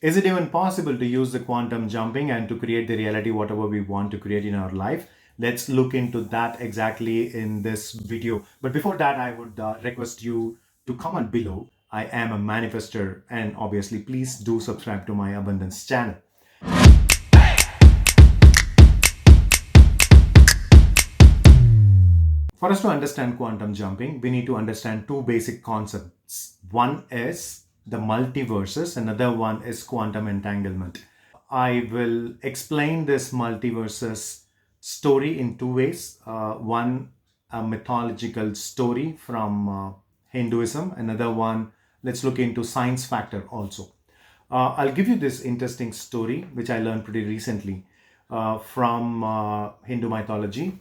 Is it even possible to use the quantum jumping and to create the reality whatever we want to create in our life? Let's look into that exactly in this video. But before that, I would request you to comment below. I am a manifester, and obviously, please do subscribe to my Abundance channel. For us to understand quantum jumping, we need to understand two basic concepts. One is the multiverses, another one is quantum entanglement. I will explain this multiverses story in two ways. One, a mythological story from Hinduism, another one, let's look into science factor also. I'll give you this interesting story which I learned pretty recently from Hindu mythology.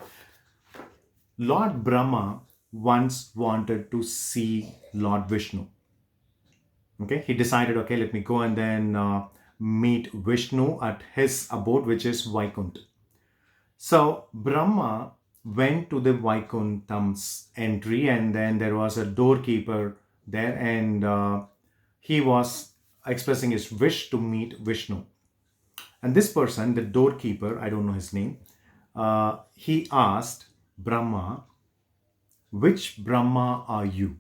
Lord Brahma once wanted to see Lord Vishnu. Okay, he decided, okay, let me go and then meet Vishnu at his abode, which is Vaikuntha. So Brahma went to the Vaikuntham's entry, and then there was a doorkeeper there, and he was expressing his wish to meet Vishnu. And this person, the doorkeeper, I don't know his name, he asked Brahma, "Which Brahma are you?"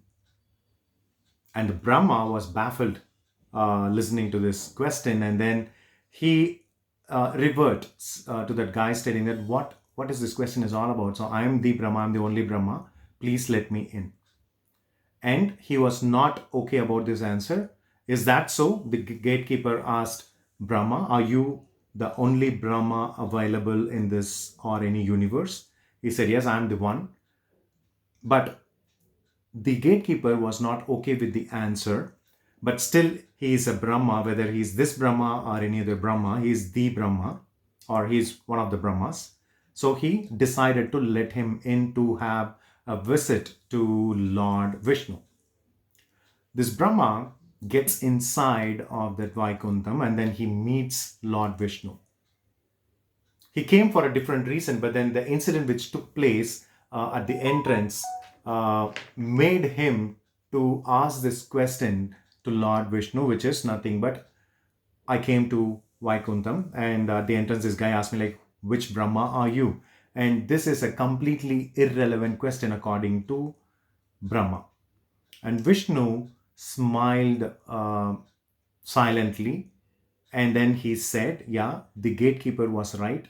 And Brahma was baffled listening to this question, and then he reverts to that guy stating that what is this question is all about. So I am the Brahma, I'm the only Brahma. Please let me in. And he was not okay about this answer. Is that so? The gatekeeper asked Brahma, "Are you the only Brahma available in this or any universe?" He said, "Yes, I am the one." But the gatekeeper was not okay with the answer, but still he is a Brahma, whether he's this Brahma or any other Brahma, he's the Brahma or he's one of the Brahmas. So he decided to let him in to have a visit to Lord Vishnu. This Brahma gets inside of that Vaikuntham and then he meets Lord Vishnu. He came for a different reason, but then the incident which took place at the entrance made him to ask this question to Lord Vishnu, which is nothing but, I came to Vaikuntham, and at the entrance this guy asked me like, "Which Brahma are you?" And this is a completely irrelevant question according to Brahma. And Vishnu smiled silently, and then he said, "Yeah, the gatekeeper was right.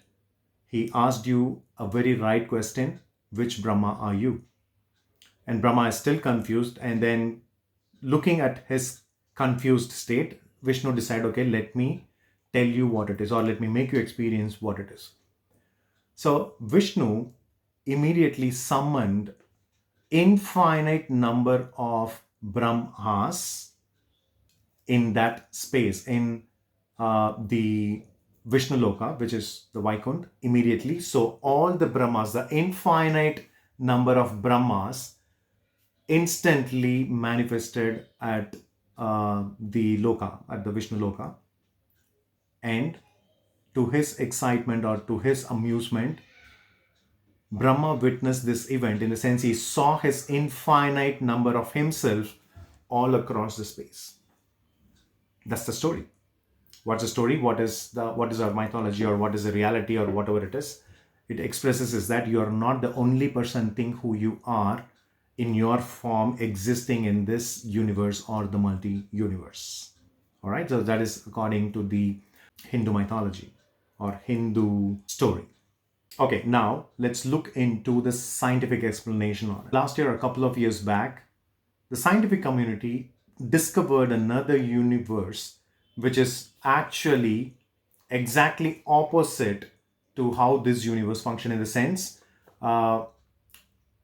He asked you a very right question. Which Brahma are you?" And Brahma is still confused. And then, looking at his confused state, Vishnu decided, okay, let me tell you what it is, or let me make you experience what it is. So Vishnu immediately summoned infinite number of Brahmas in that space, in the Vishnu Loka, which is the Vaikuntha, immediately. So all the Brahmas, the infinite number of Brahmas, instantly manifested at the Loka, at the Vishnu Loka. And to his excitement or to his amusement, Brahma witnessed this event in the sense he saw his infinite number of himself all across the space. That's the story. What's the story? What is our mythology, or what is the reality, or whatever it is? It expresses is that you are not the only person think who you are in your form existing in this universe or the multi-universe. All right, so that is according to the Hindu mythology or Hindu story. Okay, now let's look into the scientific explanation on it. Last year, a couple of years back, the scientific community discovered another universe which is actually exactly opposite to how this universe function, in the sense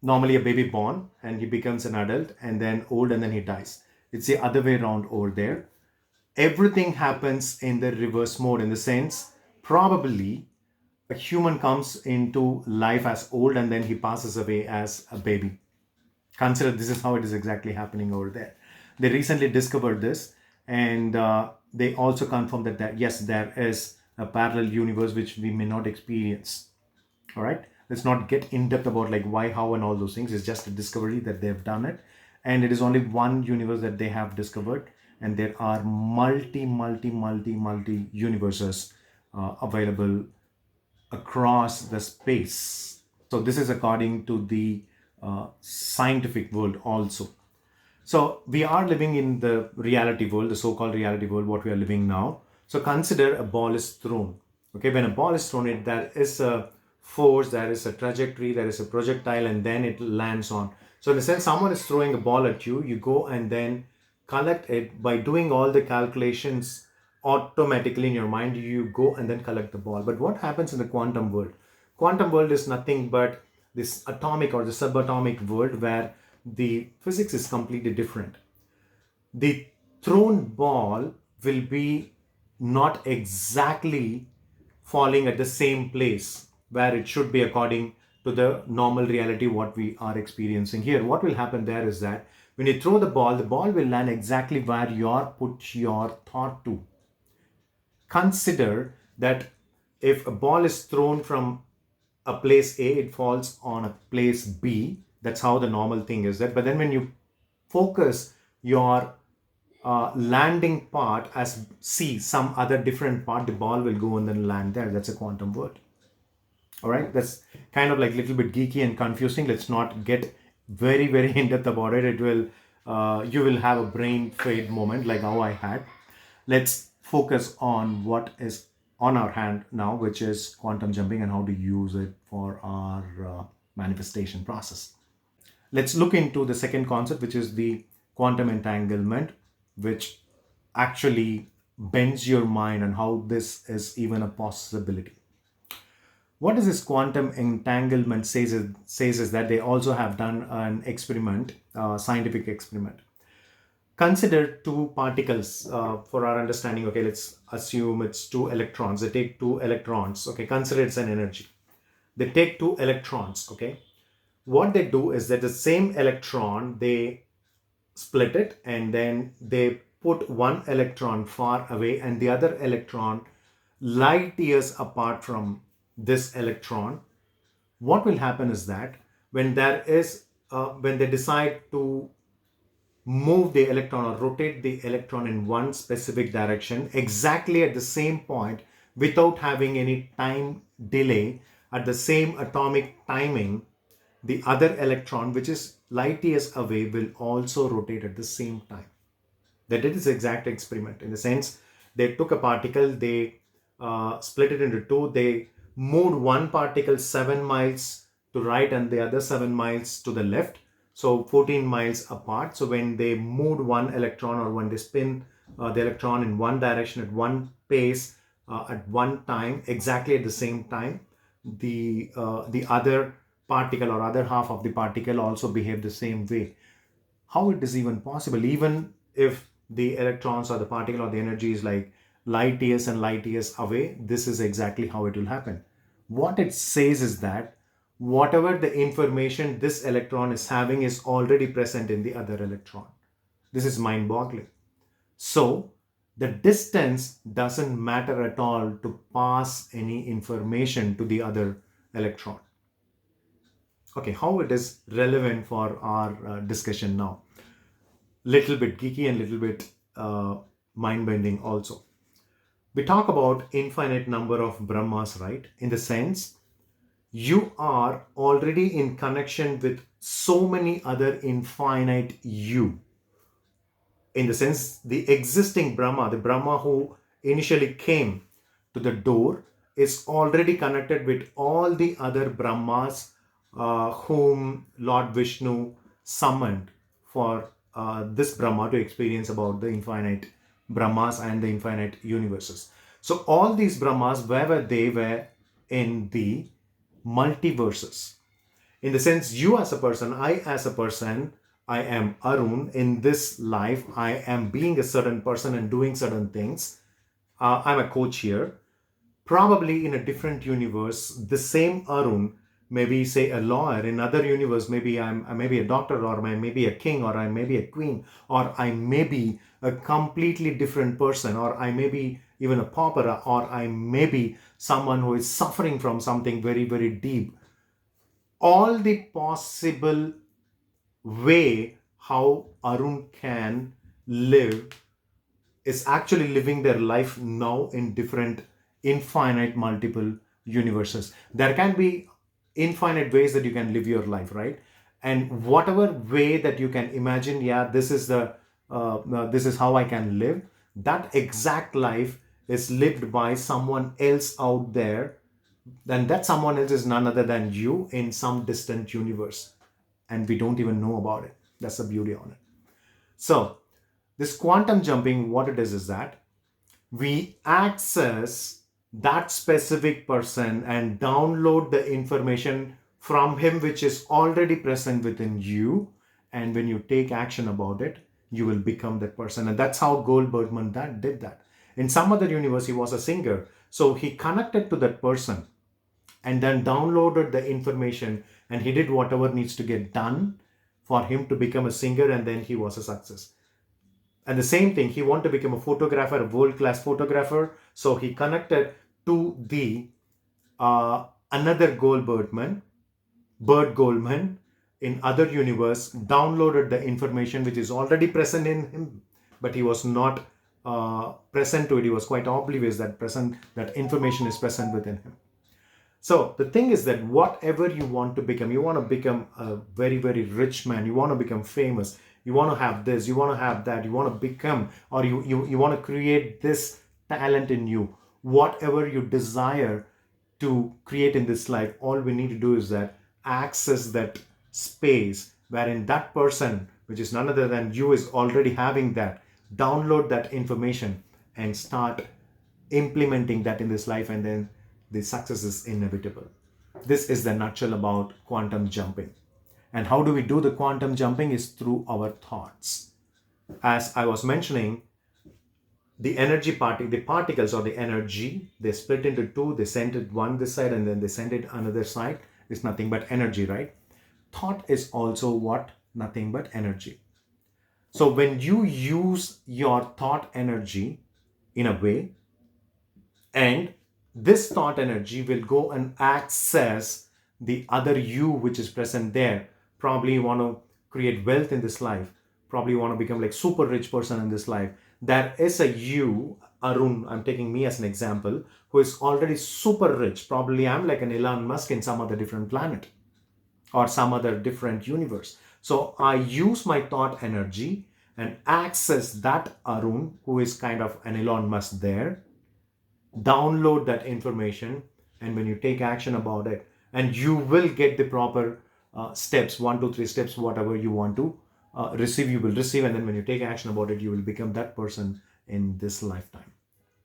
normally a baby born and he becomes an adult and then old and then he dies. It's the other way around over there. Everything happens in the reverse mode, in the sense probably a human comes into life as old and then he passes away as a baby. Consider this is how it is exactly happening over there. They recently discovered this, and they also confirmed that yes, there is a parallel universe which we may not experience. All right, let's not get in depth about like why, how, and all those things. It's just a discovery that they've done it, and it is only one universe that they have discovered. and there are multi universes available across the space. So this is according to the scientific world also. So we are living in the reality world, the so-called reality world, what we are living now. So consider a ball is thrown. Okay, when a ball is thrown, there is a force, there is a trajectory, there is a projectile, and then it lands on. So in the sense, someone is throwing a ball at you, you go and then collect it by doing all the calculations automatically in your mind. You go and then collect the ball. But what happens in the quantum world? Quantum world is nothing but this atomic or the subatomic world where the physics is completely different. The thrown ball will be not exactly falling at the same place where it should be according to the normal reality what we are experiencing here. What will happen there is that when you throw the ball will land exactly where you are put your thought to. Consider that if a ball is thrown from a place A, it falls on a place B. That's how the normal thing is that. But then when you focus your landing part as C, some other different part, the ball will go and then land there. That's a quantum world. All right, that's kind of like a little bit geeky and confusing. Let's not get very in depth about it. It will you will have a brain fade moment like how I had. Let's focus on what is on our hand now, which is quantum jumping and how to use it for our manifestation process. Let's look into the second concept, which is the quantum entanglement, which actually bends your mind and how this is even a possibility. What does this quantum entanglement says is that they also have done an experiment, scientific experiment. Consider two particles for our understanding. Okay, let's assume it's two electrons. They take two electrons. Okay, consider it's an energy. They take two electrons. Okay, what they do is that the same electron, they split it and then they put one electron far away and the other electron light years apart from this electron. What will happen is that when when they decide to move the electron or rotate the electron in one specific direction exactly at the same point without having any time delay at the same atomic timing, the other electron, which is light years away, will also rotate at the same time. They did this exact experiment in the sense they took a particle, they split it into two, they moved one particle 7 miles to right and the other 7 miles to the left, so 14 miles apart. So when they moved one electron or when they spin the electron in one direction at one pace at one time, exactly at the same time, the other particle or other half of the particle also behave the same way. How it is even possible? Even if the electrons or the particle or the energy is like light years and light years away, this is exactly how it will happen. What it says is that whatever the information this electron is having is already present in the other electron. This is mind boggling. So the distance doesn't matter at all to pass any information to the other electron. Okay, how it is relevant for our discussion now? Little bit geeky and little bit mind-bending also. We talk about infinite number of Brahmas, right? In the sense, you are already in connection with so many other infinite you. In the sense, the existing Brahma, the Brahma who initially came to the door, is already connected with all the other Brahmas whom Lord Vishnu summoned for this Brahma to experience about the infinite Brahmas and the infinite universes. So all these Brahmas, wherever they were in the multiverses, in the sense, you as a person, I as a person, I am Arun. In this life, I am being a certain person and doing certain things. I'm a coach here. Probably in a different universe, the same Arun, maybe say a lawyer. In other universe, maybe I may be a doctor, or I may be a king, or I may be a queen, or I may be a completely different person, or I may be even a pauper, or I may be someone who is suffering from something very deep. All the possible way how Arun can live is actually living their life now in different infinite multiple universes. There can be infinite ways that you can live your life, right? And whatever way that you can imagine, yeah, this is how I can live. That exact life is lived by someone else out there. Then that someone else is none other than you in some distant universe, and we don't even know about it. That's the beauty on it. So this quantum jumping, what it is that we access that specific person and download the information from him which is already present within you, and when you take action about it, you will become that person. And that's how Goldbergman that did that. In some other universe, he was a singer, so he connected to that person and then downloaded the information, and he did whatever needs to get done for him to become a singer, and then he was a success. And the same thing, he wanted to become a photographer, a world-class photographer. So he connected to the another Bert Goldman in other universe, downloaded the information which is already present in him, but he was not present to it. He was quite oblivious that information is present within him. So the thing is that whatever you want to become, you want to become a very, very rich man, you want to become famous, you want to have this, you want to have that, you want to become, or you want to create this talent in you. Whatever you desire to create in this life, all we need to do is that access that space wherein that person, which is none other than you, is already having that. Download that information and start implementing that in this life, and then the success is inevitable. This is the nutshell about quantum jumping. And how do we do the quantum jumping is through our thoughts. As I was mentioning, the the particles or the energy, they split into two, they send it one this side and then they send it another side. It's nothing but energy, right? Thought is also what? Nothing but energy. So when you use your thought energy in a way, and this thought energy will go and access the other you which is present there. Probably you want to create wealth in this life, probably you want to become like super rich person in this life. There is a you, Arun, I'm taking me as an example, who is already super rich. Probably I'm like an Elon Musk in some other different planet or some other different universe. So I use my thought energy and access that Arun, who is kind of an Elon Musk there, download that information, and when you take action about it, and you will get the proper steps, 1 2 3 steps, whatever you want to receive, you will receive. And then when you take action about it, you will become that person in this lifetime.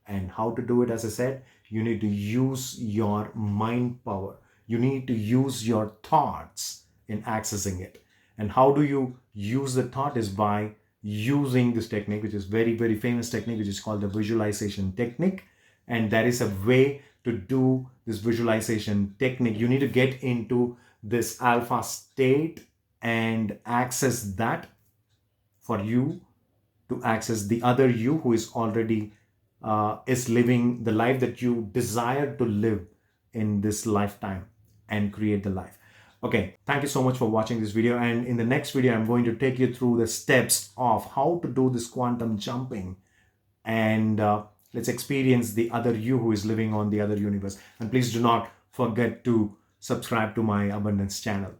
And how to do it, as I said, you need to use your mind power, you need to use your thoughts in accessing it. And how do you use the thought is by using this technique, which is very, very famous technique, which is called the visualization technique. And there is a way to do this visualization technique. You need to get into this alpha state and access that for you to access the other you who is already is living the life that you desire to live in this lifetime and create the life. Okay, thank you so much for watching this video. And in the next video, I'm going to take you through the steps of how to do this quantum jumping, and let's experience the other you who is living on the other universe. And please do not forget to subscribe to my Abundance channel.